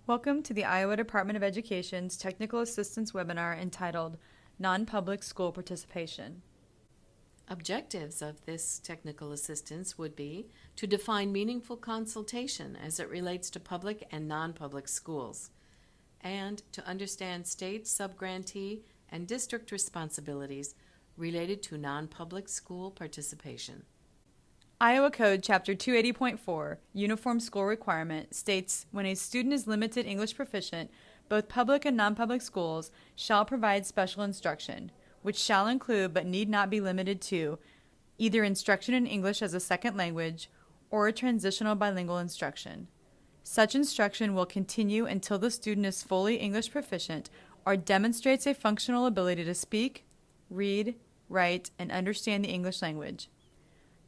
Welcome to the Iowa Department of Education's Technical Assistance webinar entitled Non-Public School Participation. Objectives of this technical assistance would be to define meaningful consultation as it relates to public and non-public schools, and to understand state, subgrantee, and district responsibilities related to non-public school participation. Iowa Code Chapter 280.4, Uniform School Requirement, states when a student is limited English proficient, both public and non-public schools shall provide special instruction, which shall include but need not be limited to either instruction in English as a second language or transitional bilingual instruction. Such instruction will continue until the student is fully English proficient or demonstrates a functional ability to speak, read, write, and understand the English language.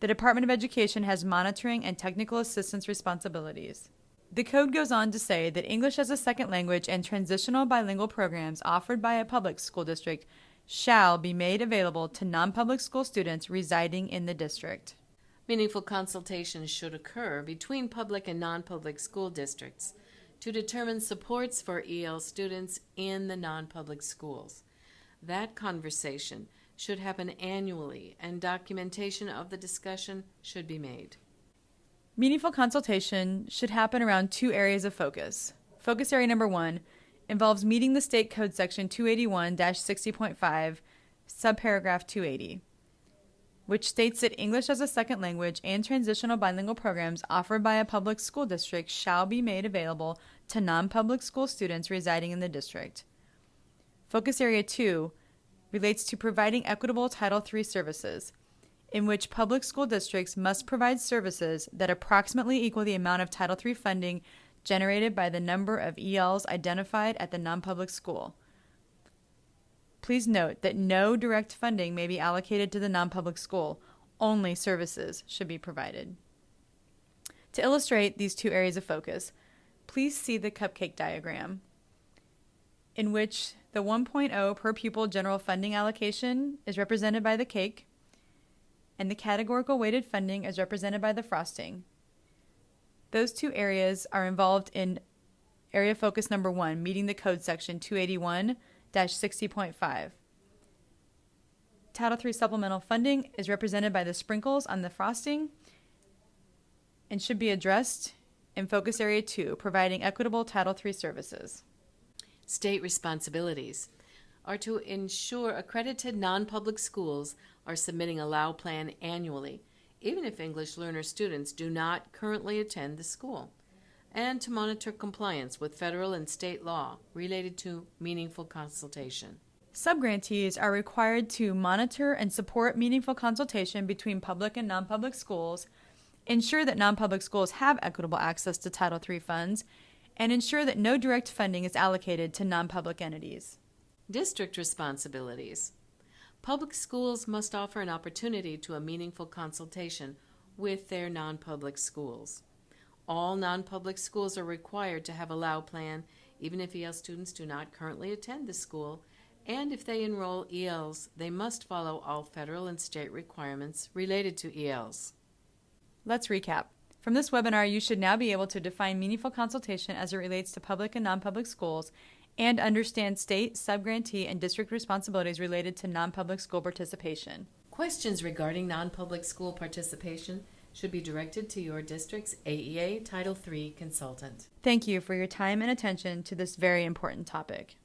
The Department of Education has monitoring and technical assistance responsibilities. The code goes on to say that English as a second language and transitional bilingual programs offered by a public school district shall be made available to non-public school students residing in the district. Meaningful consultation should occur between public and non-public school districts to determine supports for EL students in the non-public schools. That conversation should happen annually, and documentation of the discussion should be made. Meaningful consultation should happen around two areas of focus. Focus area number 1 involves meeting the State Code Section 281-60.5, subparagraph 280, which states that English as a second language and transitional bilingual programs offered by a public school district shall be made available to non-public school students residing in the district. Focus area 2 relates to providing equitable Title III services, in which public school districts must provide services that approximately equal the amount of Title III funding generated by the number of ELs identified at the non-public school. Please note that no direct funding may be allocated to the non-public school. Only services should be provided. To illustrate these two areas of focus, please see the cupcake diagram, in which the 1.0 per pupil general funding allocation is represented by the cake, and the categorical weighted funding is represented by the frosting. Those two areas are involved in area focus number 1, meeting the code section 281-60.5. Title III supplemental funding is represented by the sprinkles on the frosting and should be addressed in focus area 2, providing equitable Title III services. State responsibilities are to ensure accredited non-public schools are submitting a LAU plan annually, even if English learner students do not currently attend the school, and to monitor compliance with federal and state law related to meaningful consultation. Subgrantees are required to monitor and support meaningful consultation between public and non-public schools, ensure that non-public schools have equitable access to Title III funds, and ensure that no direct funding is allocated to non-public entities. District responsibilities. Public schools must offer an opportunity to a meaningful consultation with their non-public schools. All non-public schools are required to have a LAU plan, even if EL students do not currently attend the school, and if they enroll ELs, they must follow all federal and state requirements related to ELs. Let's recap. From this webinar, you should now be able to define meaningful consultation as it relates to public and non-public schools and understand state, subgrantee, and district responsibilities related to non-public school participation. Questions regarding non-public school participation should be directed to your district's AEA Title III consultant. Thank you for your time and attention to this very important topic.